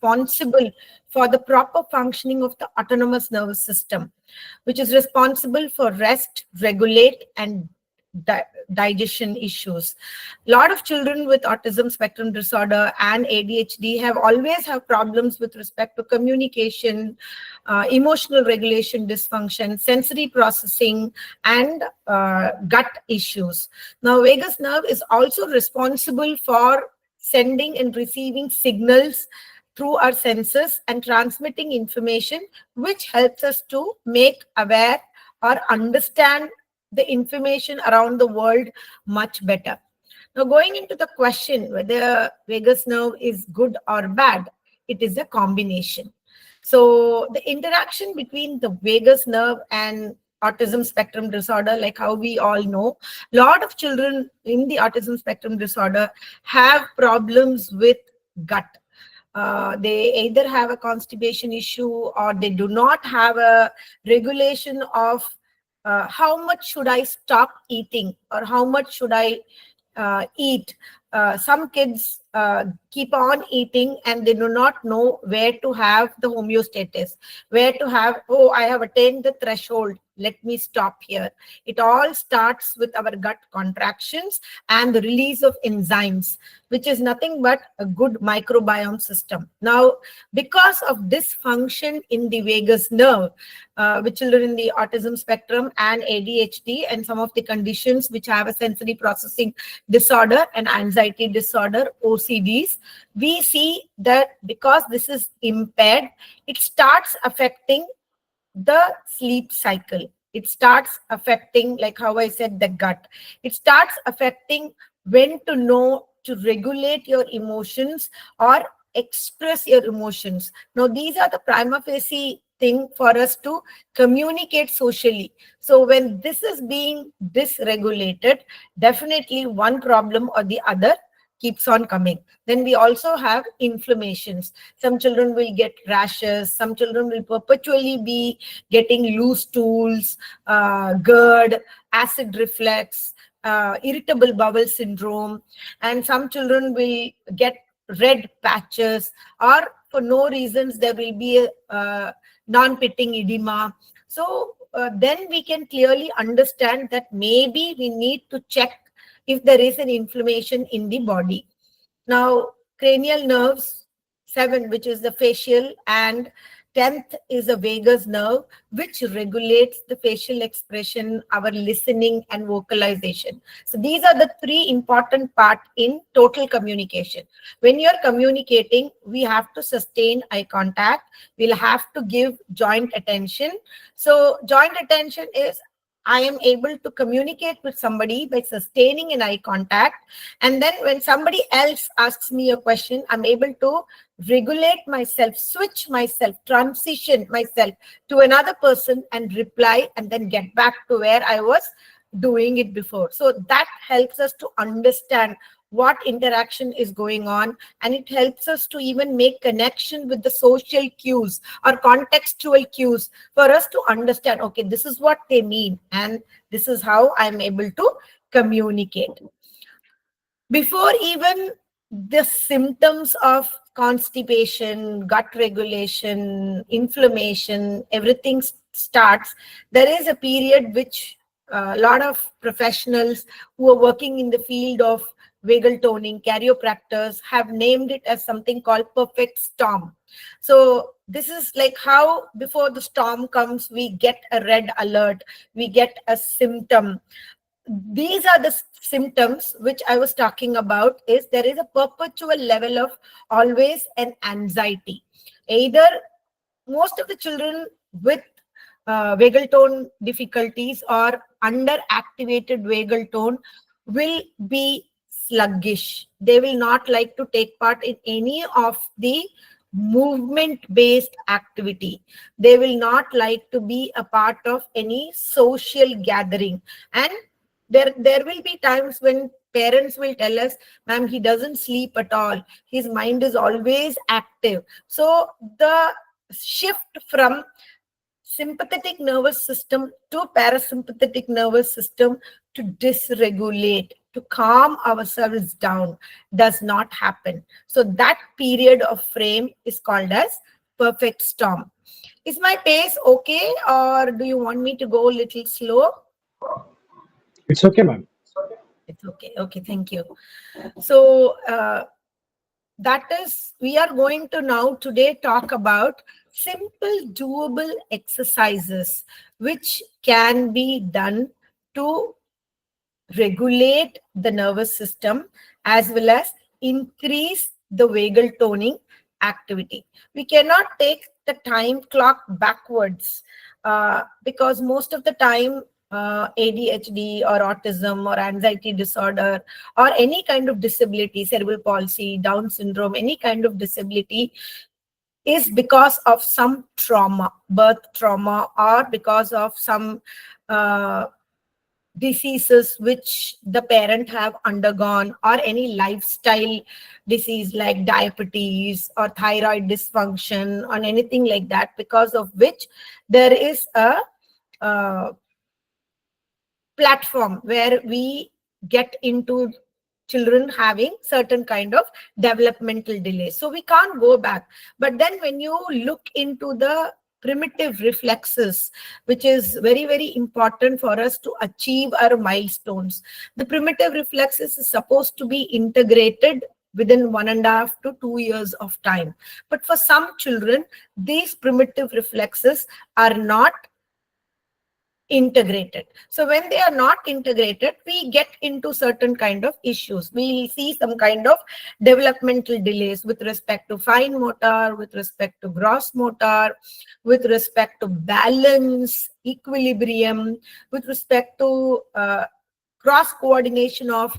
responsible for the proper functioning of the autonomous nervous system, which is responsible for rest, regulate, and digestion issues. A lot of children with autism spectrum disorder and ADHD have always have problems with respect to communication, emotional regulation dysfunction, sensory processing, and gut issues. Now, vagus nerve is also responsible for sending and receiving signals through our senses and transmitting information, which helps us to make aware or understand the information around the world much better. Now, going into the question whether vagus nerve is good or bad, it is a combination. So the interaction between the vagus nerve and autism spectrum disorder, like how we all know, a lot of children in the autism spectrum disorder have problems with gut. They either have a constipation issue or they do not have a regulation of how much should I stop eating or how much should I eat. Some kids keep on eating and they do not know where to have the homeostasis, where to have, oh, I have attained the threshold, let me stop here. It all starts with our gut contractions and the release of enzymes, which is nothing but a good microbiome system. Now, because of dysfunction in the vagus nerve, with children in the autism spectrum and ADHD and some of the conditions which have a sensory processing disorder and anxiety disorder, OCDs, we see that because this is impaired, it starts affecting the sleep cycle. It starts affecting, like how I said, the gut. It starts affecting when to know to regulate your emotions or express your emotions. Now, these are the prima facie thing for us to communicate socially. So when this is being dysregulated, definitely one problem or the other keeps on coming. Then we also have inflammations. Some children will get rashes. Some children will perpetually be getting loose stools, GERD, acid reflux, irritable bowel syndrome. And some children will get red patches, or for no reasons there will be a non-pitting edema. So then we can clearly understand that maybe we need to check if there is an inflammation in the body. Now, cranial nerves, 7, which is the facial, and 10th is the vagus nerve, which regulates the facial expression, our listening, and vocalization. So these are the 3 important parts in total communication. When you're communicating, we have to sustain eye contact. We'll have to give joint attention. So joint attention is I am able to communicate with somebody by sustaining an eye contact. And then when somebody else asks me a question, I'm able to regulate myself, switch myself, transition myself to another person and reply and then get back to where I was doing it before. So that helps us to understand what interaction is going on, and it helps us to even make connection with the social cues or contextual cues for us to understand, okay, this is what they mean and this is how I'm able to communicate. Before even the symptoms of constipation, gut regulation, inflammation, everything starts, there is a period which a lot of professionals who are working in the field of vagal toning, chiropractors, have named it as something called perfect storm. So this is like how before the storm comes, we get a red alert, we get a symptom. These are the symptoms which I was talking about. Is there is a perpetual level of always an anxiety. Either most of the children with vagal tone difficulties or underactivated vagal tone will be sluggish. They will not like to take part in any of the movement-based activity. They will not like to be a part of any social gathering. And there will be times when parents will tell us, ma'am, he doesn't sleep at all. His mind is always active. So the shift from sympathetic nervous system to parasympathetic nervous system to dysregulate to calm ourselves down does not happen. So that period of frame is called as perfect storm. Is my pace okay, or do you want me to go a little slow? It's okay, ma'am. It's okay. Okay, thank you. So that is, we are going to now today talk about simple doable exercises which can be done to regulate the nervous system as well as increase the vagal toning activity. We cannot take the time clock backwards because most of the time ADHD or autism or anxiety disorder or any kind of disability, cerebral palsy, Down syndrome, any kind of disability is because of some trauma, birth trauma, or because of some uh, diseases which the parent have undergone, or any lifestyle disease like diabetes or thyroid dysfunction or anything like that, because of which there is a uh, platform where we get into children having certain kind of developmental delays. So we can't go back. But then when you look into the primitive reflexes, which is very, very important for us to achieve our milestones, the primitive reflexes is supposed to be integrated within 1.5 to 2 years of time. But for some children, these primitive reflexes are not integrated. So when they are not integrated, we get into certain kind of issues. We see some kind of developmental delays with respect to fine motor, with respect to gross motor, with respect to balance, equilibrium, with respect to cross coordination of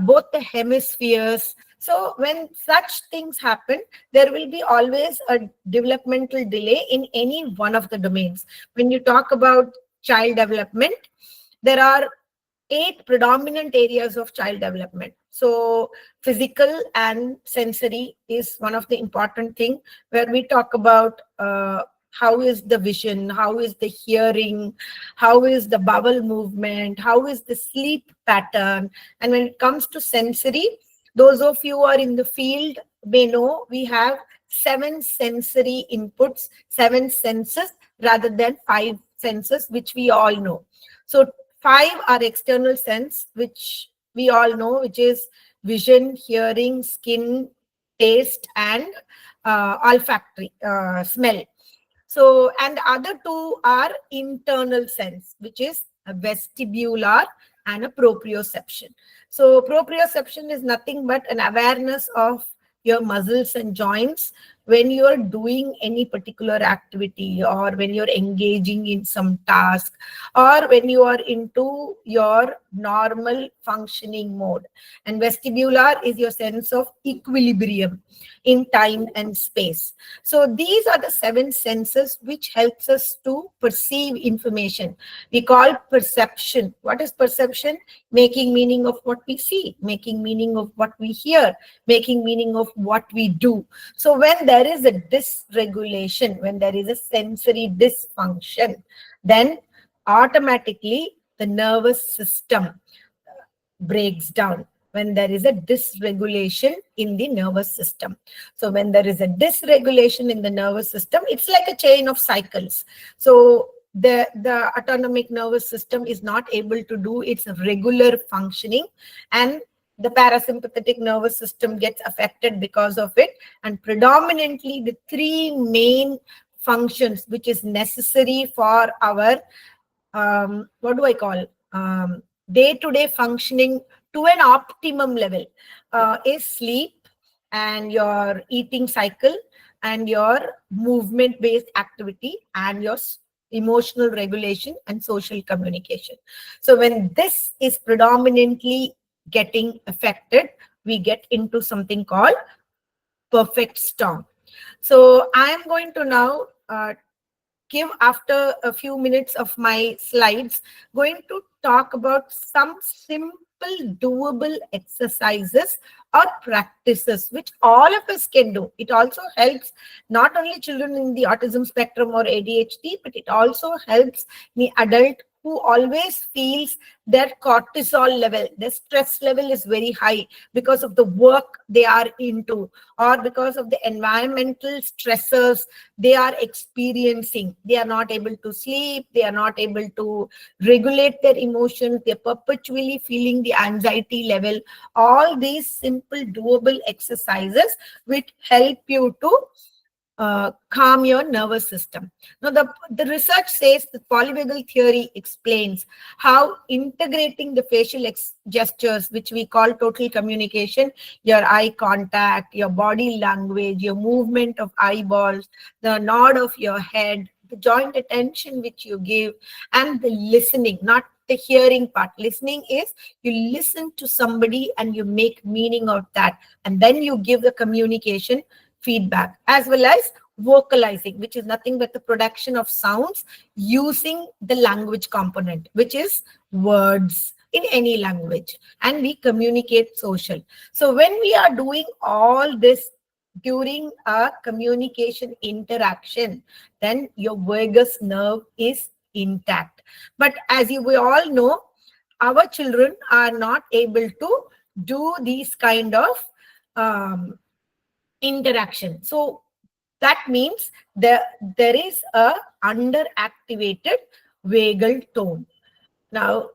both the hemispheres. So when such things happen, there will be always a developmental delay in any one of the domains. When you talk about child development, there are 8 predominant areas of child development. So physical and sensory is one of the important thing, where we talk about how is the vision, how is the hearing, how is the bowel movement, how is the sleep pattern. And when it comes to sensory, those of you who are in the field may know we have 7 sensory inputs, 7 senses rather than 5 senses, which we all know. So 5 are external sense, which we all know, which is vision, hearing, skin, taste, and olfactory, smell. So, and the other 2 are internal sense, which is a vestibular and a proprioception. So proprioception is nothing but an awareness of your muscles and joints when you are doing any particular activity, or when you're engaging in some task, or when you are into your normal functioning mode. And vestibular is your sense of equilibrium in time and space. So these are the 7 senses which helps us to perceive information. We call perception. What is perception? Making meaning of what we see, making meaning of what we hear, making meaning of what we do. So when there is a dysregulation, when there is a sensory dysfunction, then automatically the nervous system breaks down. When there is a dysregulation in the nervous system. So when there is a dysregulation in the nervous system, it's like a chain of cycles. So the autonomic nervous system is not able to do its regular functioning, and the parasympathetic nervous system gets affected because of it. And predominantly the 3 main functions which is necessary for our what do I call day-to-day functioning to an optimum level is sleep, and your eating cycle, and your movement-based activity, and your emotional regulation and social communication. So when this is predominantly getting affected, we get into something called perfect storm. So I am going to now give, after a few minutes of my slides, going to talk about some simple doable exercises or practices which all of us can do. It also helps not only children in the autism spectrum or ADHD, but it also helps the adult who always feels their cortisol level, their stress level is very high because of the work they are into, or because of the environmental stressors they are experiencing. They are not able to sleep, they are not able to regulate their emotions, they're perpetually feeling the anxiety level. All these simple doable exercises which help you to calm your nervous system. Now, the research says the polyvagal theory explains how integrating the facial gestures, which we call total communication, your eye contact, your body language, your movement of eyeballs, the nod of your head, the joint attention which you give, and the listening, not the hearing part. Listening is you listen to somebody and you make meaning of that, and then you give the communication feedback, as well as vocalizing, which is nothing but the production of sounds using the language component, which is words in any language, and we communicate social. So when we are doing all this during a communication interaction, then your vagus nerve is intact. But as we all know, our children are not able to do these kind of interaction. So that means there is a underactivated vagal tone. Now,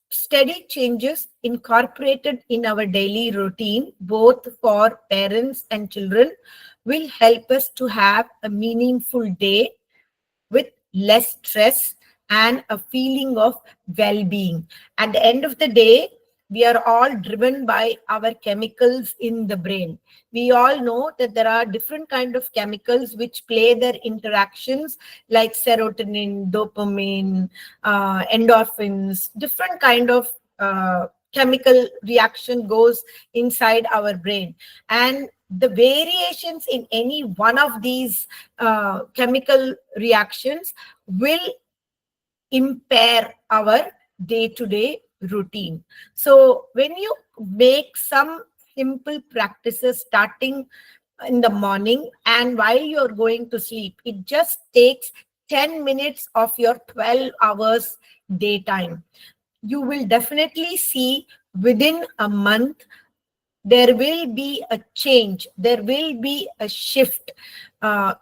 steady changes incorporated in our daily routine, both for parents and children, will help us to have a meaningful day with less stress and a feeling of well-being. At the end of the day, we are all driven by our chemicals in the brain. We all know that there are different kind of chemicals which play their interactions, like serotonin, dopamine, endorphins, different kind of chemical reaction goes inside our brain. And the variations in any one of these chemical reactions will impair our day-to-day routine. So when you make some simple practices starting in the morning and while you're going to sleep, it just takes 10 minutes of your 12 hours daytime. You will definitely see within a month there will be a change, there will be a shift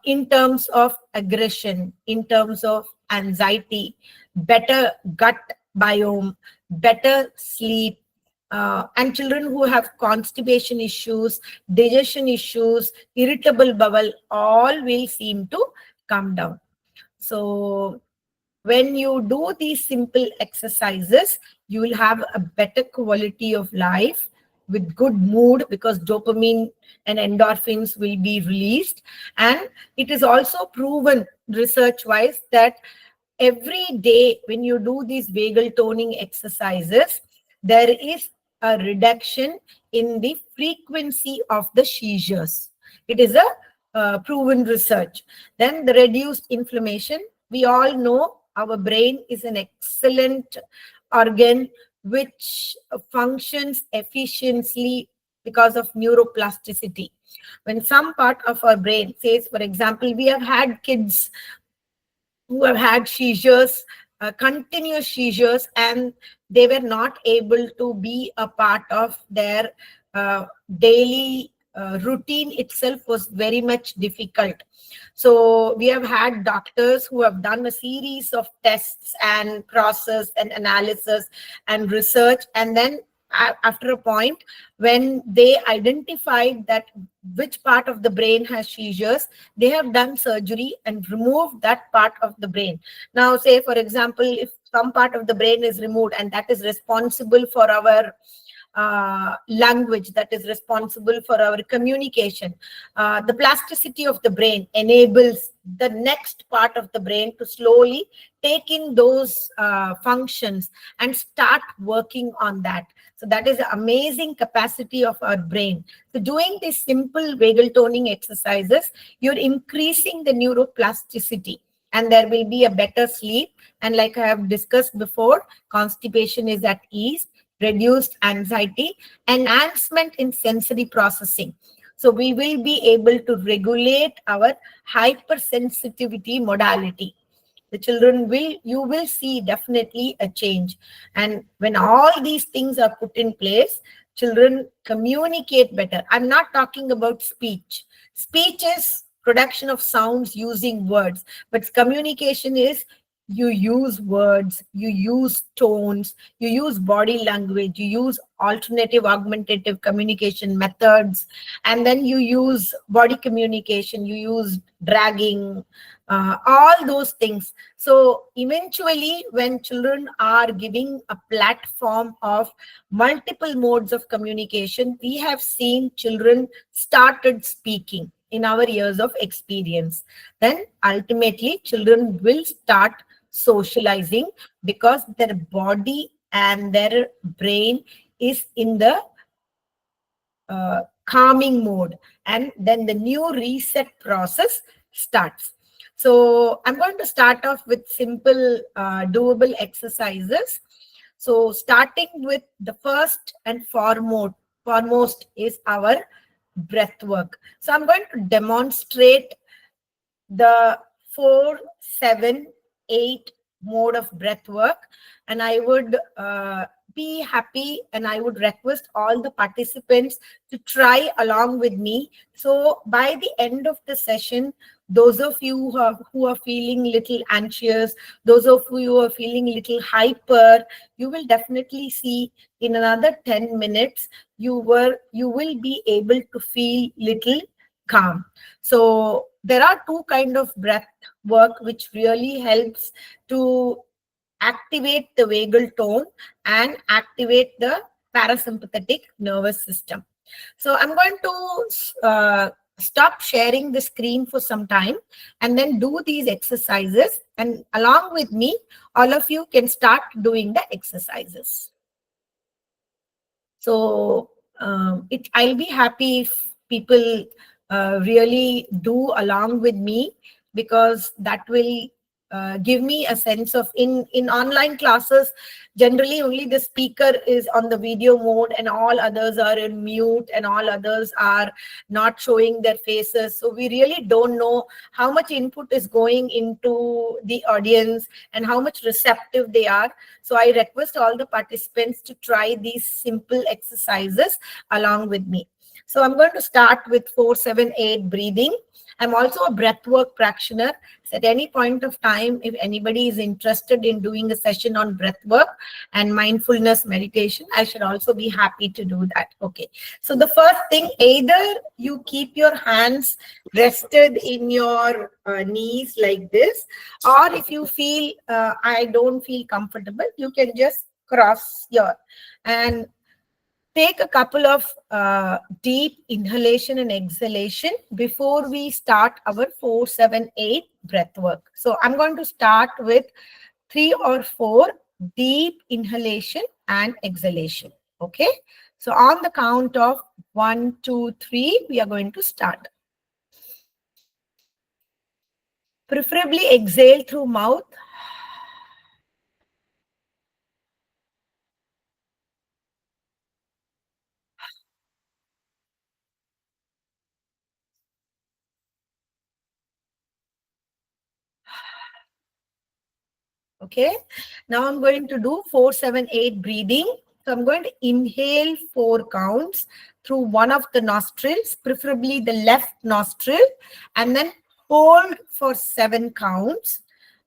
in terms of aggression, in terms of anxiety, better gut biome, better sleep, and children who have constipation issues, digestion issues, irritable bowel, all will seem to come down. So when you do these simple exercises, you will have a better quality of life with good mood, because dopamine and endorphins will be released. And it is also proven research wise that every day when you do these vagal toning exercises, there is a reduction in the frequency of the seizures. It is a proven research. Then the reduced inflammation. We all know our brain is an excellent organ which functions efficiently because of neuroplasticity. When some part of our brain, says for example, we have had kids who have had seizures, continuous seizures, and they were not able to be a part of their daily routine itself was very much difficult. So we have had doctors who have done a series of tests and process and analysis and research, and then after a point when they identified that which part of the brain has seizures, they have done surgery and removed that part of the brain. Now, say for example, if some part of the brain is removed and that is responsible for our language, that is responsible for our communication, the plasticity of the brain enables the next part of the brain to slowly take in those functions and start working on that. So that is the amazing capacity of our brain. So doing these simple vagal toning exercises, you're increasing the neuroplasticity, and there will be a better sleep. And like I have discussed before, constipation is at ease, reduced anxiety, enhancement in sensory processing. So we will be able to regulate our hypersensitivity modality. the children will, you will see definitely a change. And when all these things are put in place, children communicate better. I'm not talking about speech. Speech is production of sounds using words, but communication is you use words, you use tones, you use body language, you use alternative augmentative communication methods, and then you use body communication, you use dragging, all those things. So eventually, when children are giving a platform of multiple modes of communication, we have seen children started speaking in our years of experience. Then ultimately, children will start socializing because their body and their brain is in the calming mode, and then the new reset process starts. So I'm going to start off with simple doable exercises. So starting with the first and foremost is our breath work. So I'm going to demonstrate the 4-7-8 mode of breath work, and I would be happy and I would request all the participants to try along with me. So by the end of the session, those of you who are feeling little anxious, those of you who are feeling little hyper, you will definitely see in another 10 minutes you will be able to feel little calm. So there are two kind of breath work which really helps to activate the vagal tone and activate the parasympathetic nervous system. So I'm going to stop sharing the screen for some time and then do these exercises, and along with me all of you can start doing the exercises. So I'll be happy if people really do along with me, because that will give me a sense of, in online classes generally only the speaker is on the video mode and all others are in mute and all others are not showing their faces. So we really don't know how much input is going into the audience and how much receptive they are. So I request all the participants to try these simple exercises along with me. So I'm going to start with 4-7-8 breathing. I'm also a breathwork practitioner. So at any point of time, if anybody is interested in doing a session on breathwork and mindfulness meditation, I should also be happy to do that. Okay. So the first thing, either you keep your hands rested in your knees like this, or if you feel I don't feel comfortable, you can just cross your and take a couple of deep inhalation and exhalation before we start our 4-7-8 breath work. So I'm going to start with 3 or 4 deep inhalation and exhalation. Okay. So on the count of 1, 2, 3, we are going to start. Preferably exhale through mouth. Okay. Now I'm going to do 4-7-8 breathing. So I'm going to inhale 4 counts through one of the nostrils, preferably the left nostril, and then hold for 7 counts.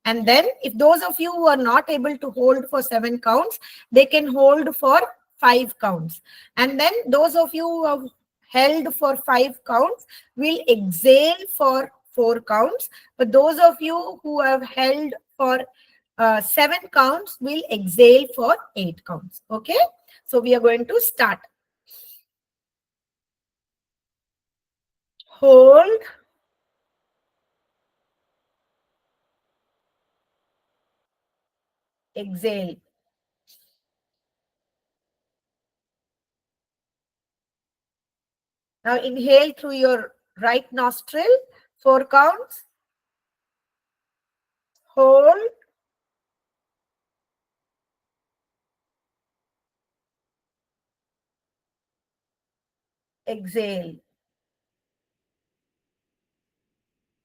And then if those of you who are not able to hold for 7 counts, they can hold for 5 counts. And then those of you who have held for 5 counts will exhale for 4 counts. But those of you who have held for 7 counts will exhale for 8 counts. Okay. So we are going to start. Hold. Exhale. Now inhale through your right nostril, 4 counts. Hold. Exhale.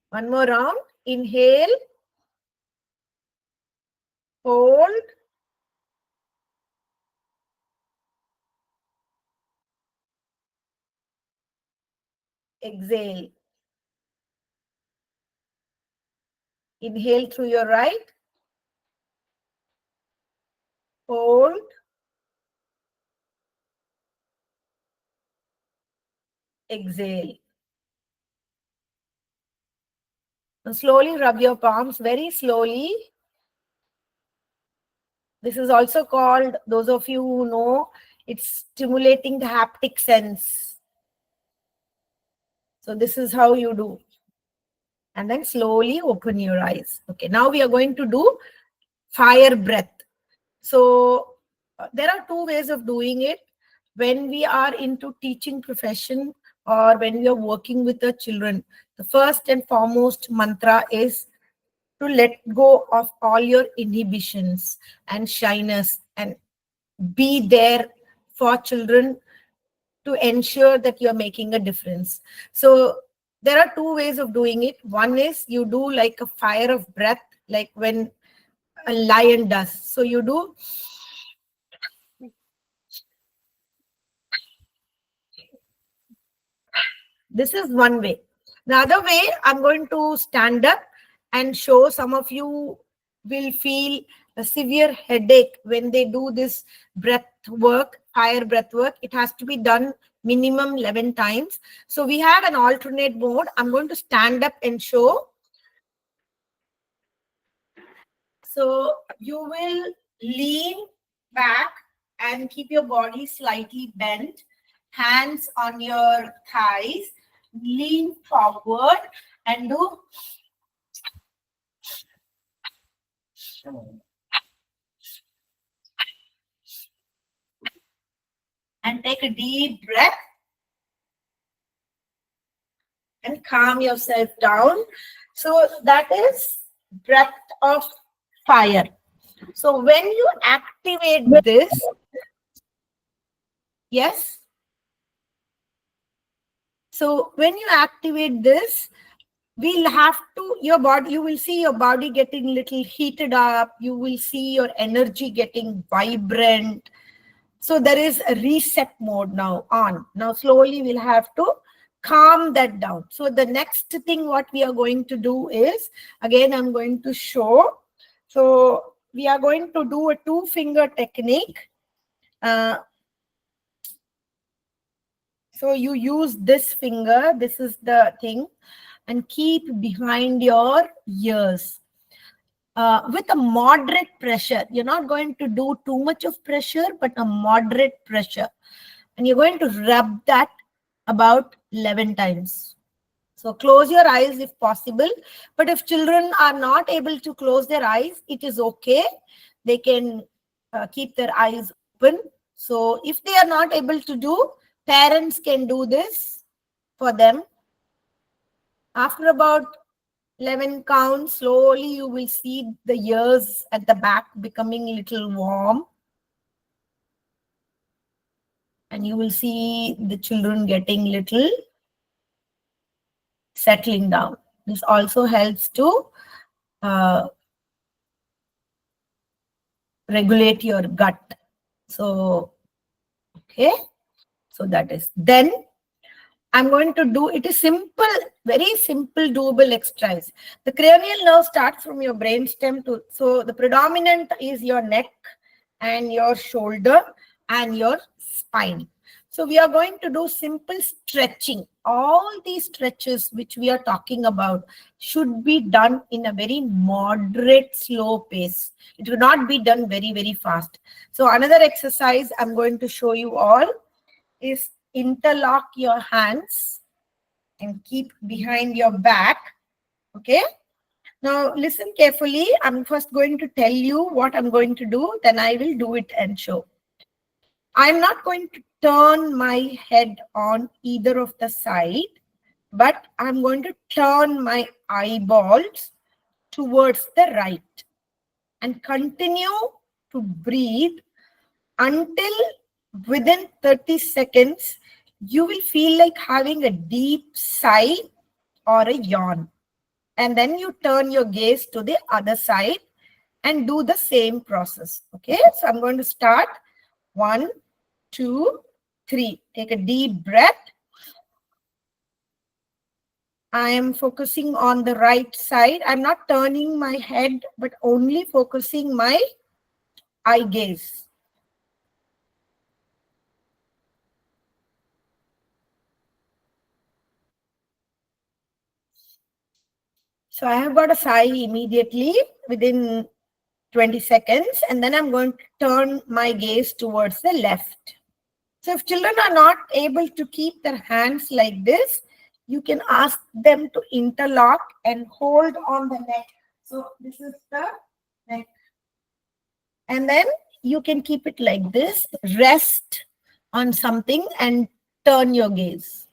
One more round. Inhale. hold, exhale. Inhale through your right, hold, exhale. Now slowly rub your palms, very slowly. This is also called, those of you who know, it's stimulating the haptic sense. So this is how you do. And then slowly open your eyes. Okay, now we are going to do fire breath. So there are two ways of doing it. When we are into teaching profession or when we are working with the children, the first and foremost mantra is to let go of all your inhibitions and shyness and be there for children to ensure that you're making a difference. So there are two ways of doing it. One is you do like a fire of breath, like when a lion does. So you do. This is one way. The other way, I'm going to stand up and show. Some of you will feel a severe headache when they do this breath work, fire breath work. It has to be done minimum 11 times. So we have an alternate mode. I'm going to stand up and show. So you will lean back and keep your body slightly bent, hands on your thighs, lean forward and do. And take a deep breath and calm yourself down. So that is breath of fire. So when you activate this, yes. So when you activate this, we'll have to, your body, you will see your body getting little heated up. You will see your energy getting vibrant. So there is a reset mode now on. Now slowly we'll have to calm that down. So the next thing what we are going to do is, again, I'm going to show. So we are going to do a 2-finger technique. So you use this finger, this is the thing, and keep behind your ears. With a moderate pressure. You're not going to do too much of pressure, but a moderate pressure. And you're going to rub that about 11 times. So close your eyes if possible. But if children are not able to close their eyes, it is okay. They can keep their eyes open. So if they are not able to do, parents can do this for them. After about 11 counts, slowly you will see the ears at the back becoming a little warm. And you will see the children getting little settling down. This also helps to regulate your gut. So, okay. So that is. Then I'm going to do, it is simple, very simple doable exercise. The cranial nerve starts from your brainstem to, so the predominant is your neck and your shoulder and your spine. So we are going to do simple stretching. All these stretches which we are talking about should be done in a very moderate, slow pace. It will not be done very, very fast. So another exercise I'm going to show you all is interlock your hands and keep behind your back. Okay. Now listen carefully. I'm first going to tell you what I'm going to do. Then I will do it and show. I'm not going to turn my head on either of the side, but I'm going to turn my eyeballs towards the right and continue to breathe until within 30 seconds, you will feel like having a deep sigh or a yawn. And then you turn your gaze to the other side and do the same process. Okay, so I'm going to start. 1, 2, 3. Take a deep breath. I am focusing on the right side. I'm not turning my head, but only focusing my eye gaze. So I have got a sigh immediately within 20 seconds, and then I'm going to turn my gaze towards the left. So if children are not able to keep their hands like this, you can ask them to interlock and hold on the neck. So this is the neck. And then you can keep it like this, rest on something and turn your gaze.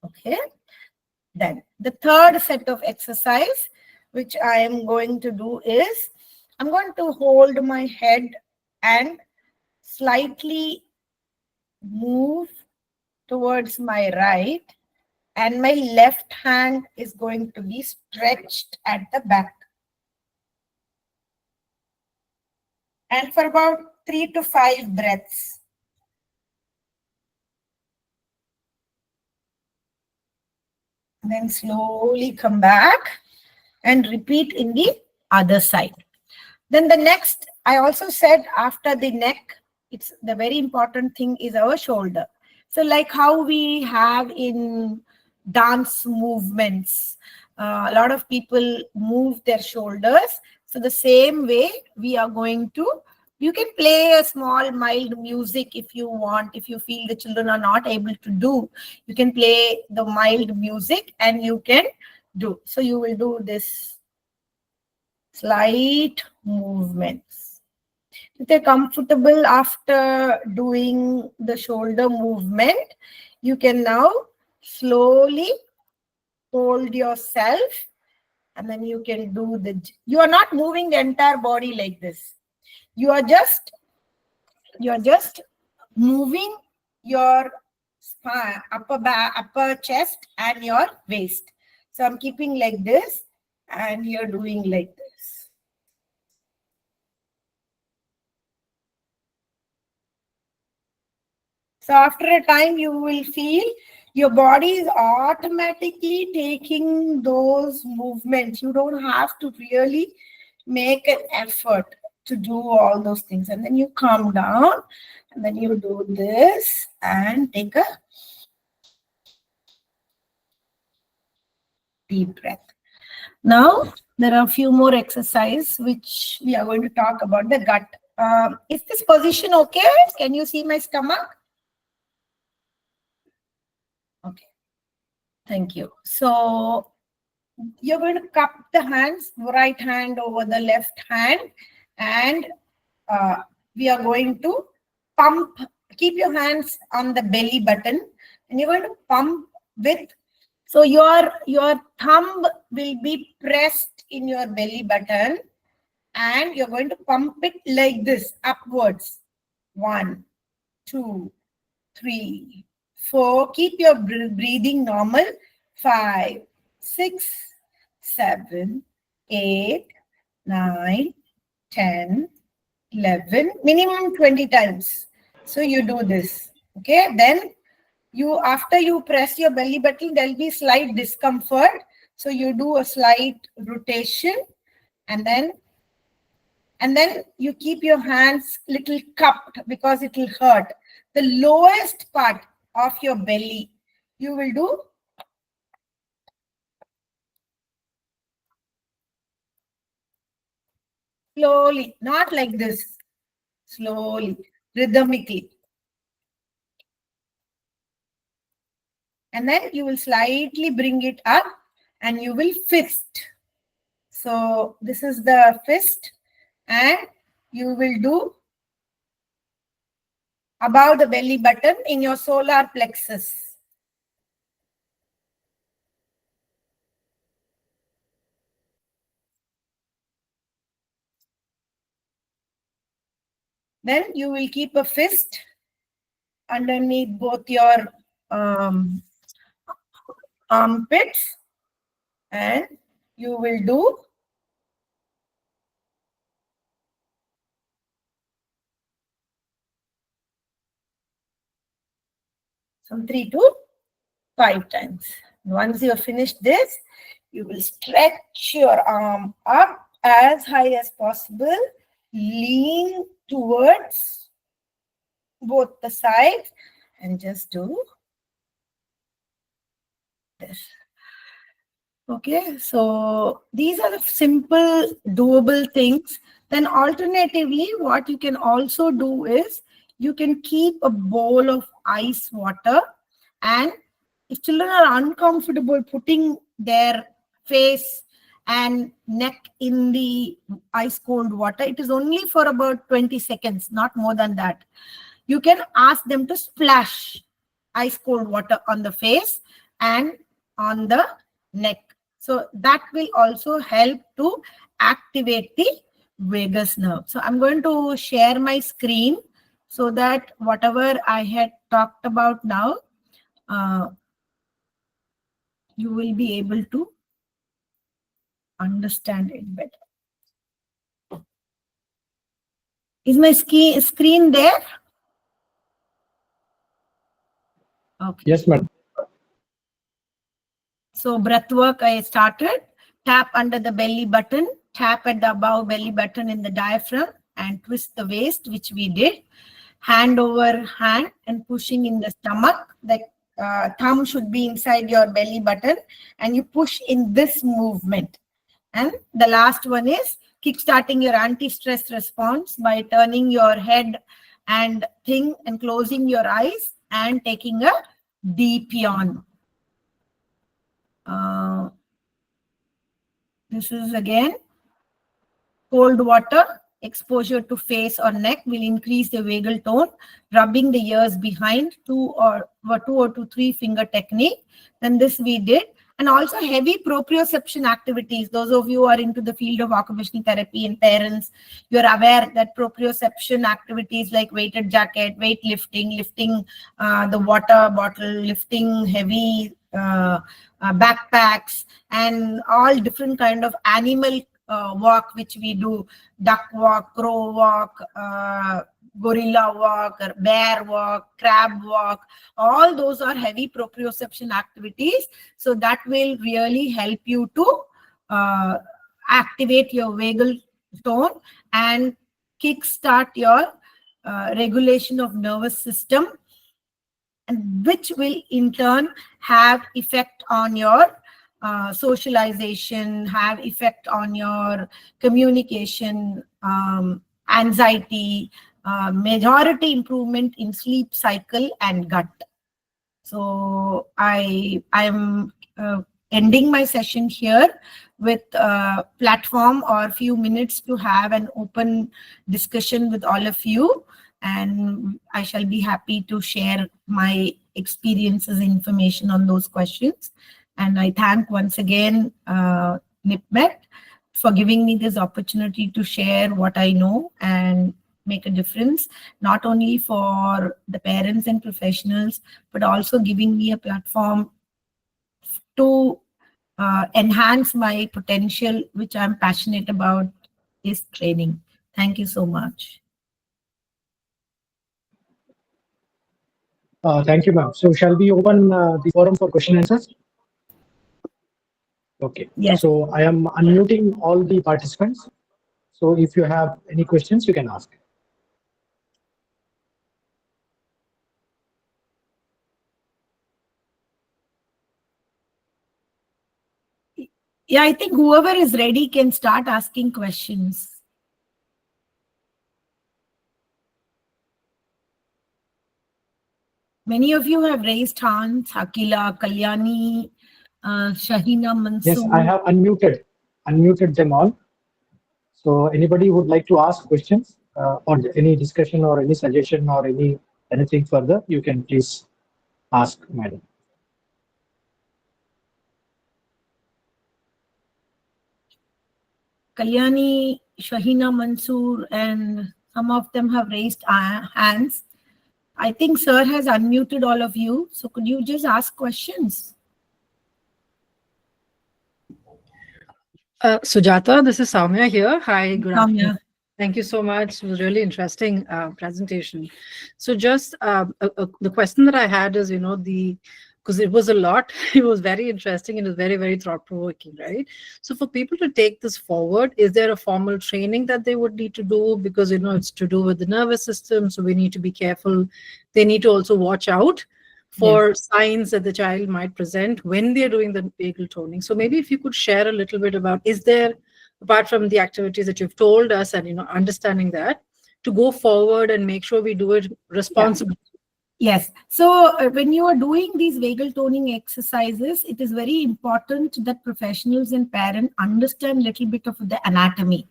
Okay. Then the third set of exercise, which I am going to do is, I'm going to hold my head and slightly move towards my right, and my left hand is going to be stretched at the back. And for about 3 to 5 breaths. Then slowly come back and repeat in the other side. Then the next, I also said after the neck, it's the very important thing is our shoulder. So like how we have in dance movements, a lot of people move their shoulders. So the same way we are going to, you can play a small mild music if you want. If you feel the children are not able to do, you can play the mild music and you can do. So you will do this slight movements. If they're comfortable after doing the shoulder movement, you can now slowly hold yourself, and then you can do you are not moving the entire body like this. You are just moving your spine, upper back, upper chest and your waist. So I'm keeping like this and you're doing like this. So after a time, you will feel your body is automatically taking those movements. You don't have to really make an effort to do all those things. And then you calm down and then you do this and take a deep breath. Now, there are a few more exercises which we are going to talk about the gut. Is this position okay? Can you see my stomach? Okay. Thank you. So you're going to cup the hands, right hand over the left hand, and we are going to pump. Keep your hands on the belly button, and you're going to pump with. So your thumb will be pressed in your belly button, and you're going to pump it like this upwards. 1, 2, 3, 4. Keep your breathing normal. 5, 6, 7, 8, 9, 10, 11, minimum 20 times. So you do this. Okay. Then after you press your belly button, there'll be slight discomfort. So you do a slight rotation, and then you keep your hands little cupped because it will hurt. The lowest part of your belly, you will do slowly, not like this, slowly, rhythmically. And then you will slightly bring it up and you will fist. So this is the fist, and you will do above the belly button in your solar plexus. Then you will keep a fist underneath both your armpits, and you will do some 3 to 5 times. Once you have finished this, you will stretch your arm up as high as possible, lean towards both the sides, and just do this. Okay, so these are the simple, doable things. Then alternatively, what you can also do is you can keep a bowl of ice water, and if children are uncomfortable putting their face and neck in the ice cold water, it is only for about 20 seconds, not more than that. You can ask them to splash ice cold water on the face and on the neck. So that will also help to activate the vagus nerve. So I'm going to share my screen so that whatever I had talked about now, you will be able to understand it better. Is my screen there? Okay. Yes, madam. So breath work I started. Tap under the belly button, tap at the above belly button in the diaphragm, and twist the waist, which we did. Hand over hand and pushing in the stomach. The thumb should be inside your belly button, and you push in this movement. And the last one is kickstarting your anti-stress response by turning your head and thing and closing your eyes and taking a deep yawn. This is again cold water. Exposure to face or neck will increase the vagal tone. Rubbing the ears behind, two or to three finger technique. Then this we did. And also heavy proprioception activities. Those of you who are into the field of occupational therapy and parents, you're aware that proprioception activities like weighted jacket, weight lifting, lifting the water bottle, lifting heavy backpacks, and all different kind of animal walk which we do, duck walk, crow walk, gorilla walk, or bear walk, crab walk, all those are heavy proprioception activities. So that will really help you to activate your vagal tone and kickstart your regulation of nervous system, and which will in turn have effect on your socialization, have effect on your communication, anxiety, majority improvement in sleep cycle and gut. So I am ending my session here with a platform or a few minutes to have an open discussion with all of you, and I shall be happy to share my experiences, information on those questions. And I thank once again NIPMET for giving me this opportunity to share what I know and make a difference, not only for the parents and professionals, but also giving me a platform to enhance my potential, which I'm passionate about, is training. Thank you so much. Thank you, ma'am. So shall we open the forum for question and answers? Okay. Yes. So I am unmuting all the participants. So if you have any questions, you can ask. Yeah, I think whoever is ready can start asking questions. Many of you have raised hands. Akila, Kalyani, Shahina, Mansoor. Yes, I have unmuted them all. So anybody would like to ask questions or any discussion or any suggestion or anything further, you can please ask, madam. Kalyani, Shahina, Mansoor, and some of them have raised hands. I think sir has unmuted all of you. So could you just ask questions? Sujata, this is Soumya here. Hi, good afternoon. Soumya. Thank you so much. It was really interesting presentation. So just the question that I had is, because it was a lot, it was very interesting and it was very, very thought-provoking, right? So for people to take this forward, is there a formal training that they would need to do? Because, it's to do with the nervous system, so we need to be careful. They need to also watch out for signs that the child might present when they're doing the vagal toning. So maybe if you could share a little bit about, is there, apart from the activities that you've told us and understanding that, to go forward and make sure we do it responsibly? Yes. So when you are doing these vagal toning exercises, it is very important that professionals and parents understand a little bit of the anatomy.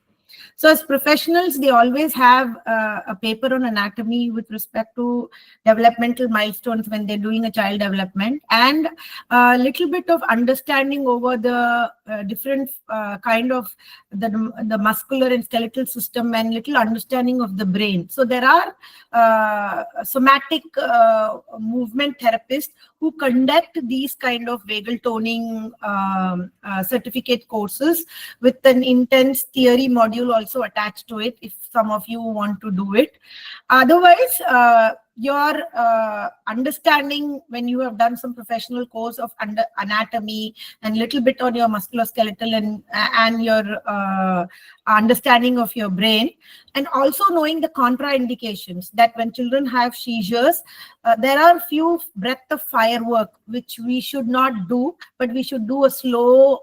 So as professionals, they always have a paper on anatomy with respect to developmental milestones when they're doing a child development, and a little bit of understanding over the different kind of the muscular and skeletal system, and little understanding of the brain. So there are somatic movement therapists who conduct these kind of vagal toning certificate courses with an intense theory module also attached to it, if some of you want to do it. Otherwise, your understanding, when you have done some professional course of anatomy and little bit on your musculoskeletal and your understanding of your brain, and also knowing the contraindications, that when children have seizures, there are few breath of fire work which we should not do, but we should do a slow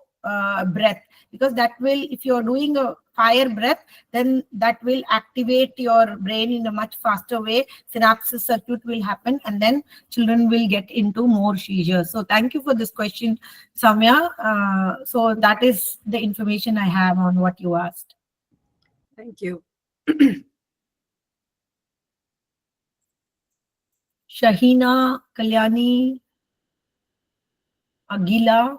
breath, because that will, if you're doing a fire breath, then that will activate your brain in a much faster way. Synapses circuit will happen, and then children will get into more seizures. So thank you for this question, Soumya. So that is the information I have on what you asked. Thank you. Shahina, Kalyani, Agila.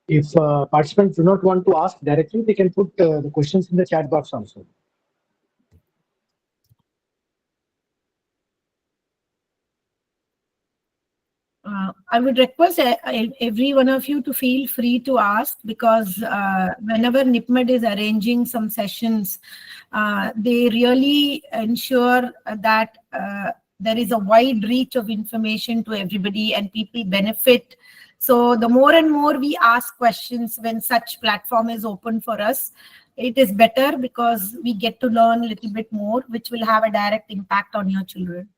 If participants do not want to ask directly, they can put the questions in the chat box also. I would request every one of you to feel free to ask, because whenever NIPMED is arranging some sessions, they really ensure that there is a wide reach of information to everybody and people benefit. So the more and more we ask questions when such platform is open for us, it is better, because we get to learn a little bit more, which will have a direct impact on your children.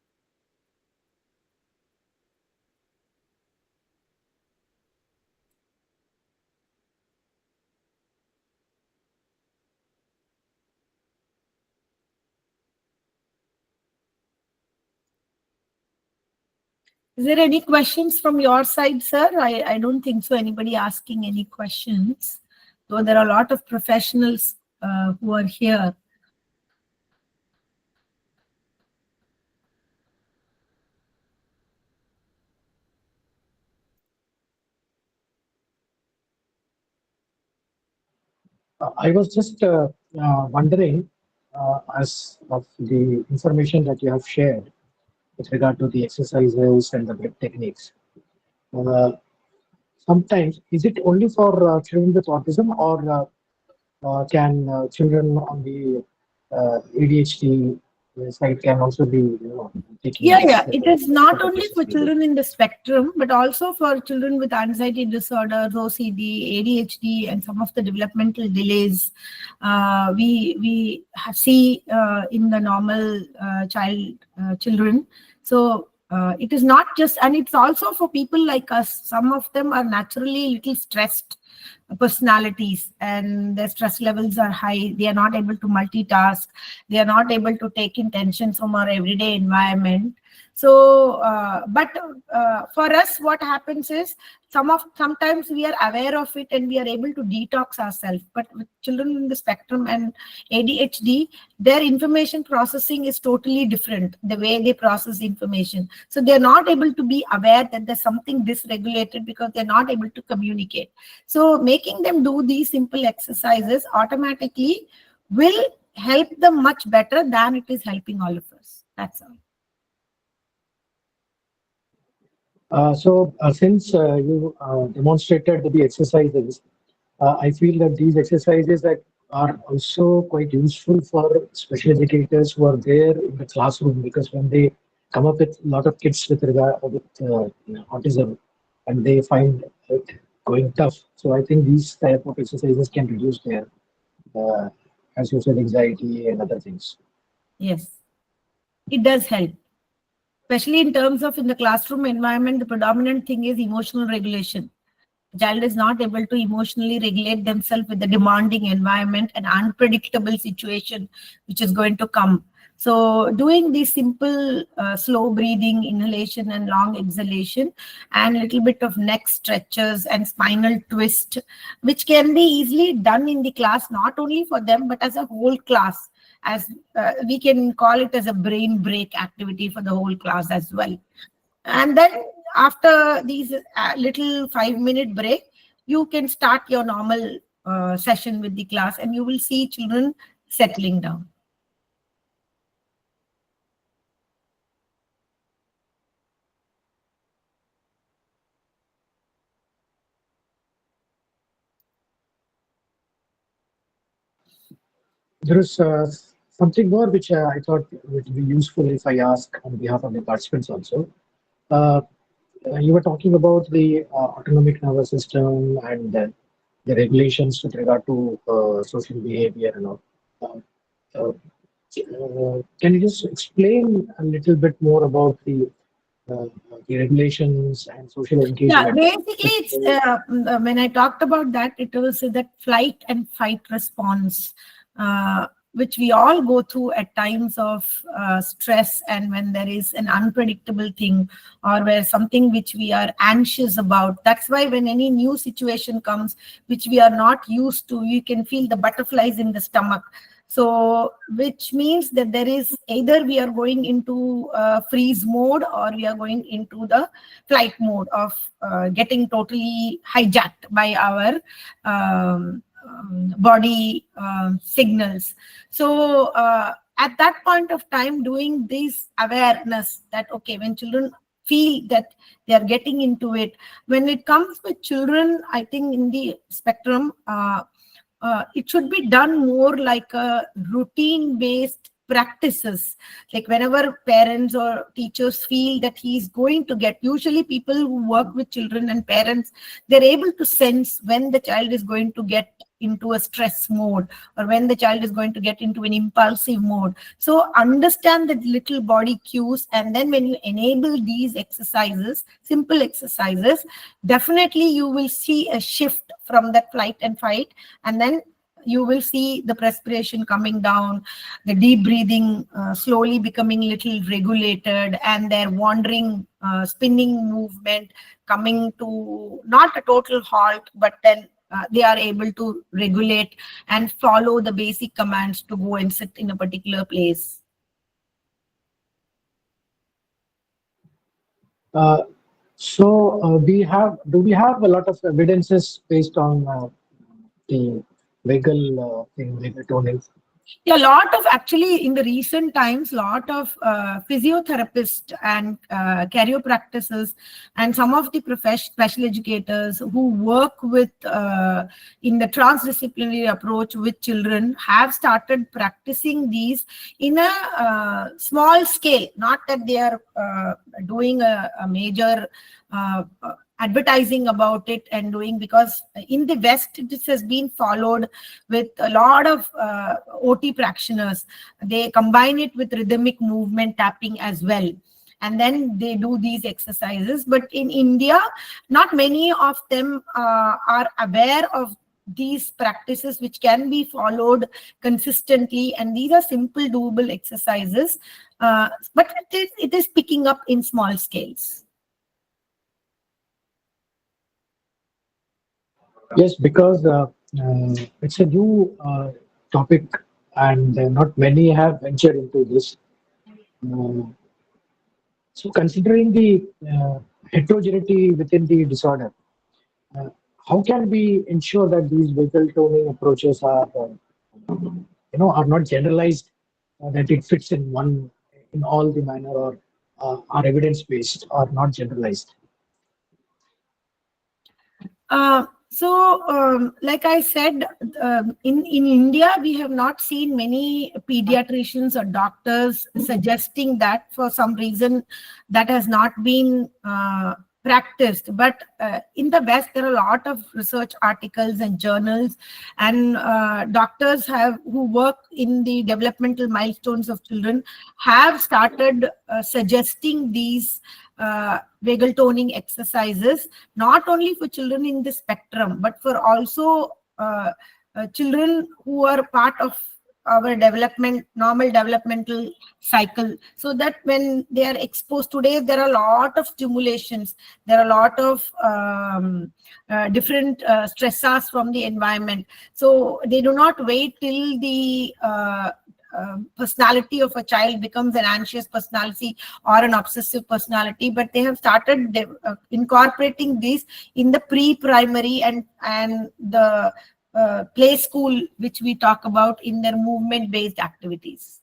Is there any questions from your side, sir? I don't think so. Anybody asking any questions? Though there are a lot of professionals who are here. I was just wondering, as of the information that you have shared with regard to the exercises and the breath techniques. Sometimes, is it only for children with autism, or can children on the ADHD side can also be, taking Yeah. this It is not sort of only for exercise? children in the spectrum, but also for children with anxiety disorders, OCD, ADHD, and some of the developmental delays we see in the normal children. So it is not just, and it's also for people like us. Some of them are naturally little stressed personalities, and their stress levels are high. They are not able to multitask. They are not able to take in tension from our everyday environment. So, but for us, what happens is sometimes we are aware of it and we are able to detox ourselves. But with children in the spectrum and ADHD, their information processing is totally different, the way they process information. So they're not able to be aware that there's something dysregulated because they're not able to communicate. So making them do these simple exercises automatically will help them much better than it is helping all of us. That's all. Since you demonstrated the exercises, I feel that these exercises are also quite useful for special educators who are there in the classroom, because when they come up with a lot of kids with autism and they find it going tough, so I think these type of exercises can reduce their, uh, as you said, anxiety and other things. Yes, it does help. Especially in terms of in the classroom environment, the predominant thing is emotional regulation. The child is not able to emotionally regulate themselves with the demanding environment and unpredictable situation which is going to come. So doing these simple slow breathing, inhalation and long exhalation, and a little bit of neck stretches and spinal twist, which can be easily done in the class, not only for them, but as a whole class. As we can call it as a brain break activity for the whole class as well. And then after these little 5-minute break, you can start your normal session with the class and you will see children settling down. There is something more which I thought would be useful if I ask on behalf of the participants also. Uh, you were talking about the autonomic nervous system and the regulations with regard to social behavior and all. Uh, uh, can you just explain a little bit more about uh, the regulations and social Yeah, engagement? basically, it's when I talked about that, it was that flight and fight response, which we all go through at times of stress, and when there is an unpredictable thing or where something which we are anxious about. That's why when any new situation comes, which we are not used to, you can feel the butterflies in the stomach. So, which means that there is either we are going into freeze mode or we are going into the flight mode of getting totally hijacked by our body signals. So at that point of time, doing this awareness that, okay, when children feel that they are getting into it, when it comes with children, I think in the spectrum, it should be done more like a routine based practices, like whenever parents or teachers feel that he's going to get, usually people who work with children and parents, they're able to sense when the child is going to get into a stress mode or when the child is going to get into an impulsive mode. So understand the little body cues, and then when you enable these exercises, simple exercises, definitely you will see a shift from that flight and fight, and then you will see the perspiration coming down, the deep breathing slowly becoming little regulated, and their wandering, spinning movement coming to not a total halt, but then they are able to regulate and follow the basic commands to go and sit in a particular place. Do we have a lot of evidences based on the vagal thing, vagal toning? Yeah, a lot of, actually in the recent times, lot of physiotherapists and chiropractors and some of the special educators who work with in the transdisciplinary approach with children have started practicing these in a small scale. Not that they are doing a major advertising about it and doing, because in the West this has been followed with a lot of OT practitioners. They combine it with rhythmic movement tapping as well, and then they do these exercises. But in India, not many of them are aware of these practices which can be followed consistently, and these are simple doable exercises, but it is picking up in small scales. Yes, because it's a new topic, and not many have ventured into this. Uh, so, considering the heterogeneity within the disorder, uh, how can we ensure that these vehicle toning approaches are, are not generalized, that it fits in one, in all the manner, or are evidence based, or not generalized? Like I said, in India, we have not seen many pediatricians or doctors suggesting that. For some reason, that has not been practiced. But in the West, there are a lot of research articles and journals, and doctors who work in the developmental milestones of children have started suggesting these vagal toning exercises, not only for children in the spectrum, but for also children who are part of our normal developmental cycle, so that when they are exposed today, there are a lot of stimulations, there are a lot of different stressors from the environment. So they do not wait till the personality of a child becomes an anxious personality or an obsessive personality, but they have started incorporating this in the pre-primary and the play school, which we talk about, in their movement-based activities.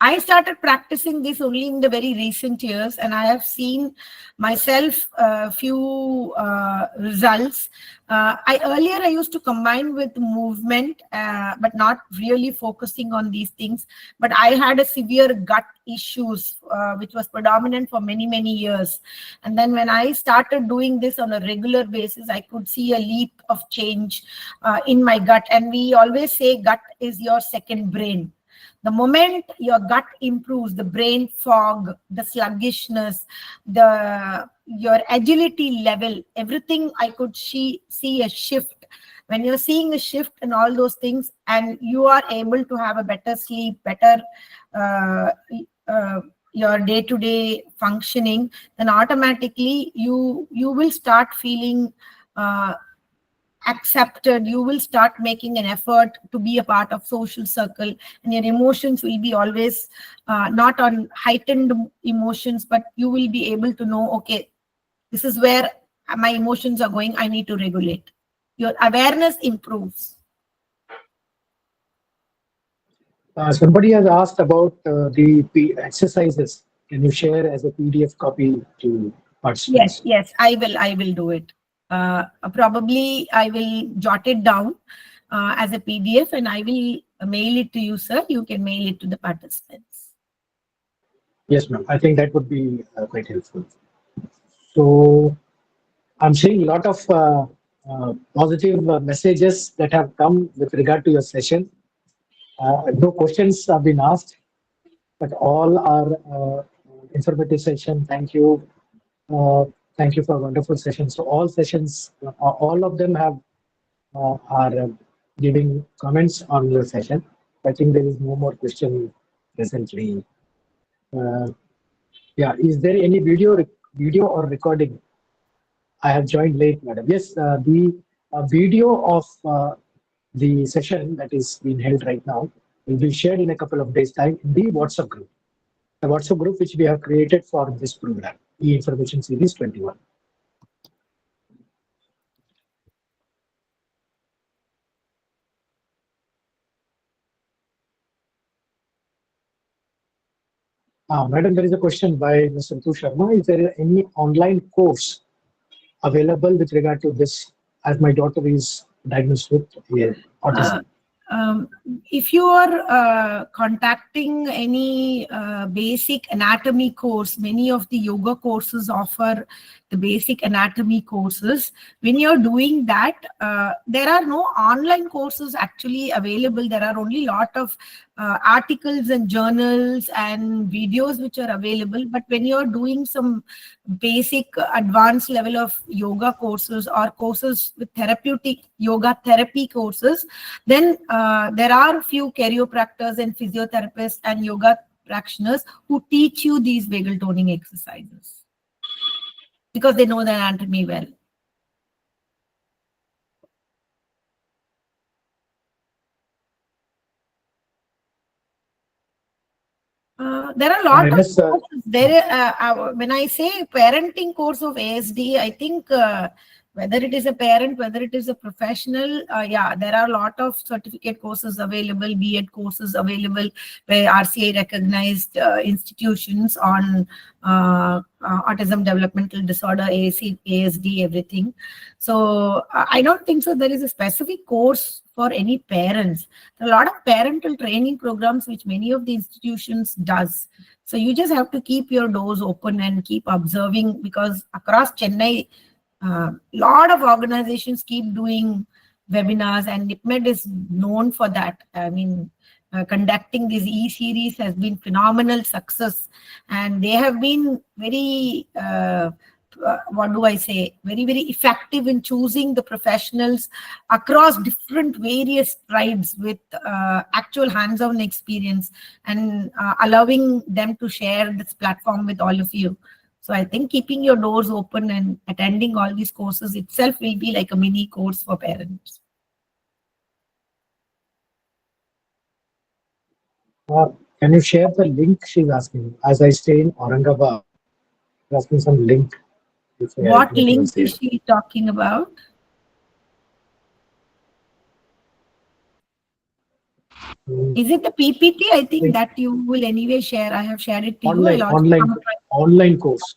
I started practicing this only in the very recent years, and I have seen myself a few results. Earlier I used to combine with movement, but not really focusing on these things. But I had a severe gut issues, which was predominant for many years. And then when I started doing this on a regular basis, I could see a leap of change in my gut. And we always say gut is your second brain. The moment your gut improves, the brain fog, the sluggishness, your agility level, everything, I could see a shift. When you're seeing a shift in all those things, and you are able to have a better sleep, better your day-to-day functioning, then automatically you will start feeling accepted. You will start making an effort to be a part of social circle, and your emotions will be always not on heightened emotions, but you will be able to know, okay, this is where my emotions are going, I need to regulate. Your awareness improves. Somebody has asked about the exercises. Can you share as a PDF copy to participants? Yes, I will do it. Probably I will jot it down as a PDF, and I will mail it to you, sir. You can mail it to the participants. Yes, ma'am. I think that would be quite helpful. So I'm seeing a lot of positive messages that have come with regard to your session. No questions have been asked, but all are informative session. Thank you. Thank you for a wonderful session. So all sessions, all of them have are giving comments on your session. I think there is no more question presently. Yeah, is there any video or recording? I have joined late, madam. Yes, the video of the session that is being held right now will be shared in a couple of days' time in the WhatsApp group. The WhatsApp group which we have created for this program, E-Information Series 21. Madam, there is a question by Mr. Ritu Sharma. Is there any online course available with regard to this, as my daughter is diagnosed with autism? If you are contacting any basic anatomy course, many of the yoga courses offer the basic anatomy courses. When you're doing that, there are no online courses actually available. There are only a lot of articles and journals and videos which are available. But when you're doing some basic advanced level of yoga courses or courses with therapeutic yoga therapy courses, then there are a few chiropractors and physiotherapists and yoga practitioners who teach you these vagal toning exercises because they know the anatomy well. There are a lot of courses. When I say parenting course of ASD, I think whether it is a parent, whether it is a professional, yeah, there are a lot of certificate courses available, B.Ed courses available, where RCA recognized institutions on autism developmental disorder, ASD, everything. So I don't think so there is a specific course for any parents. There are a lot of parental training programs which many of the institutions does. So you just have to keep your doors open and keep observing, because across Chennai, lot of organizations keep doing webinars, and NIPMED is known for that. I mean, conducting these e-series has been phenomenal success, and they have been very what do I say, very, very effective in choosing the professionals across different various tribes with actual hands-on experience, and allowing them to share this platform with all of you. So I think keeping your doors open and attending all these courses itself will be like a mini course for parents. Can you share the link she's asking? As I stay in Aurangabad, she's asking some link. What link is she talking about? Is it the PPT? I think that you will anyway share. I have shared it to you. Online course.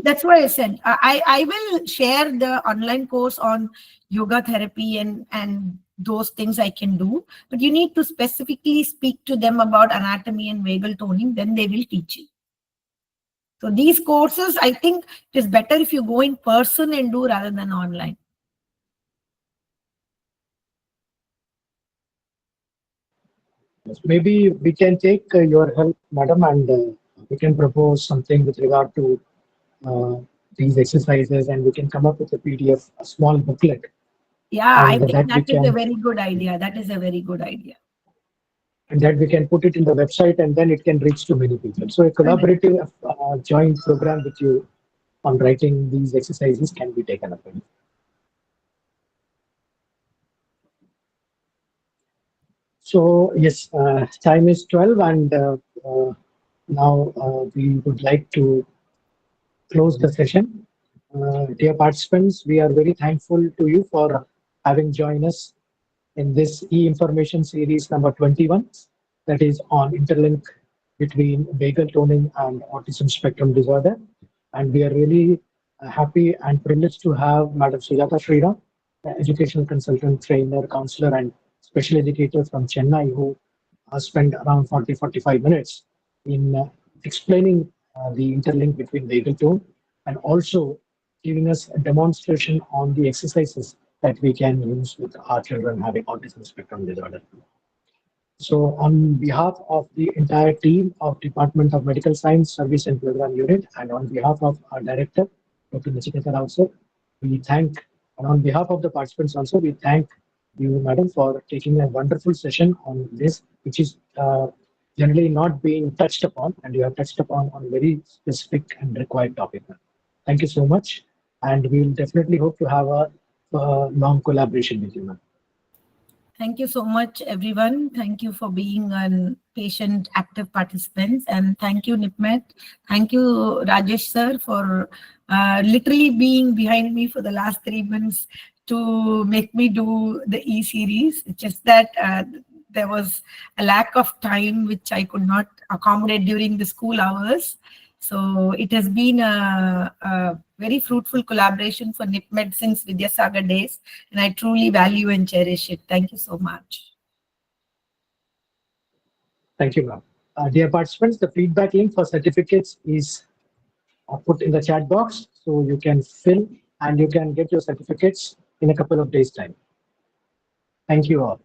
That's why I said I will share the online course on yoga therapy and those things I can do. But you need to specifically speak to them about anatomy and vagal toning. Then they will teach you. So these courses, I think it is better if you go in person and do rather than online. Maybe we can take your help, madam, and we can propose something with regard to these exercises, and we can come up with a PDF, a small booklet. Yeah, I think that is a very good idea. That is a very good idea. And that we can put it in the website, and then it can reach to many people. So a collaborative joint program with you on writing these exercises can be taken up. So yes, time is 12, and now we would like to close the session. Dear participants, we are very thankful to you for having joined us in this e-information series number 21, that is on interlink between vagal toning and autism spectrum disorder. And we are really happy and privileged to have Madam Sujtha Sriram, educational consultant, trainer, counselor, and special educator from Chennai, who spent around 40-45 minutes in explaining the interlink between vagal tone, and also giving us a demonstration on the exercises that we can use with our children having autism spectrum disorder. So on behalf of the entire team of Department of Medical Science Service and Program Unit, and on behalf of our director, Dr. Nachiketa also, we thank, and on behalf of the participants also, we thank you, madam, for taking a wonderful session on this, which is generally not being touched upon, and you have touched upon on very specific and required topic. Thank you so much, and we will definitely hope to have a long collaboration with you, ma'am. Thank you so much, everyone. Thank you for being a patient, active participants. And thank you, NIPMED. Thank you, Rajesh sir, for literally being behind me for the last 3 months to make me do the e-series. It's just that there was a lack of time which I could not accommodate during the school hours. So it has been a very fruitful collaboration for NIPMED since Vidyasagar days, and I truly value and cherish it. Thank you so much. Thank you, ma'am. Dear participants, the feedback link for certificates is put in the chat box, so you can fill and you can get your certificates in a couple of days' time. Thank you all.